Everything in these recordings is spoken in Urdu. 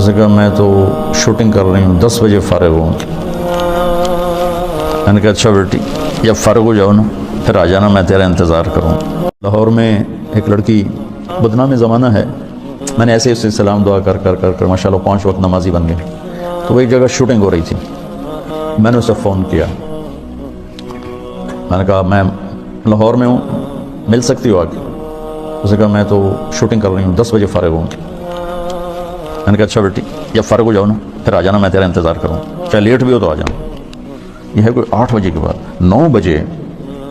اس نے کہا میں تو شوٹنگ کر رہی ہوں 10 بجے فارغ ہوں. میں نے کہا اچھا بیٹی جب فارغ ہو جاؤ نا پھر آ جانا، میں تیرا انتظار کروں. لاہور میں ایک لڑکی، بدنام زمانہ ہے، میں نے ایسے اس سے سلام دعا کر کر کر کر ماشاءاللہ 5 وقت نمازی بن گئی. تو وہ ایک جگہ شوٹنگ ہو رہی تھی، میں نے اسے فون کیا، میں نے کہا میں لاہور میں ہوں، مل سکتی ہو آ کے؟ اس نے کہا میں تو شوٹنگ کر رہی ہوں 10 بجے فارغ ہوں. میں نے کہا اچھا بیٹی جب فارغ ہو جاؤ نا پھر آ جانا، میں تیرا انتظار کروں، چاہے لیٹ بھی ہو تو آ جانا. یہ ہے کوئی 8 بجے کے بعد. 9 بجے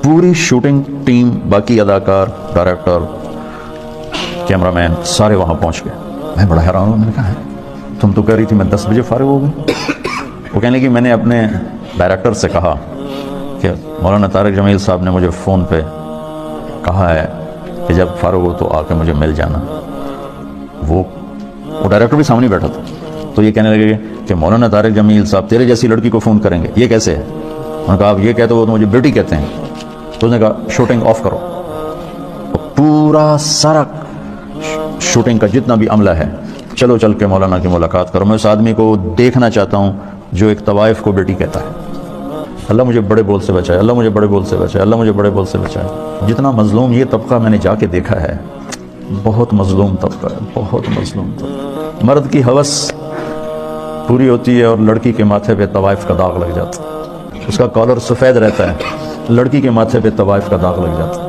پوری شوٹنگ ٹیم، باقی اداکار، ڈائریکٹر، کیمرہ مین سارے وہاں پہنچ گئے. میں بڑا حیران ہوں، میں نے کہا ہے تم تو کہہ رہی تھی میں 10 بجے فارغ ہو گئی. وہ کہنے کہ میں نے اپنے ڈائریکٹر سے کہا کہ مولانا طارق جمیل صاحب نے مجھے فون پہ کہا ہے کہ جب فارغ ہو تو آ کے مجھے مل جانا. وہ ڈائریکٹر بھی سامنے بیٹھا تھا. تو یہ کہنے لگے کہ مولانا طارق جمیل صاحب تیرے جیسی لڑکی کو فون کریں گے، یہ کیسے ہے؟ انہوں نے کہا آپ یہ کہتے ہو تو مجھے بیٹی کہتے ہیں. تو اس نے کہا شوٹنگ آف کرو. پورا سارا شوٹنگ کا جتنا بھی عملہ ہے، چلو چل کے مولانا کی ملاقات کرو. میں اس آدمی کو دیکھنا چاہتا ہوں جو ایک طوائف کو بیٹی کہتا ہے. اللہ مجھے بڑے بول سے بچائے، اللہ مجھے بڑے بول سے بچائے، اللہ مجھے بڑے بول سے بچائے. جتنا مظلوم یہ طبقہ میں نے جا کے دیکھا ہے، بہت مظلوم طبقہ ہے، بہت مظلوم طبقہ. مرد کی ہوس پوری ہوتی ہے اور لڑکی کے ماتھے پہ طوائف کا داغ لگ جاتا ہے. اس کا کالر سفید رہتا ہے، لڑکی کے ماتھے پہ طوائف کا داغ لگ جاتا ہے.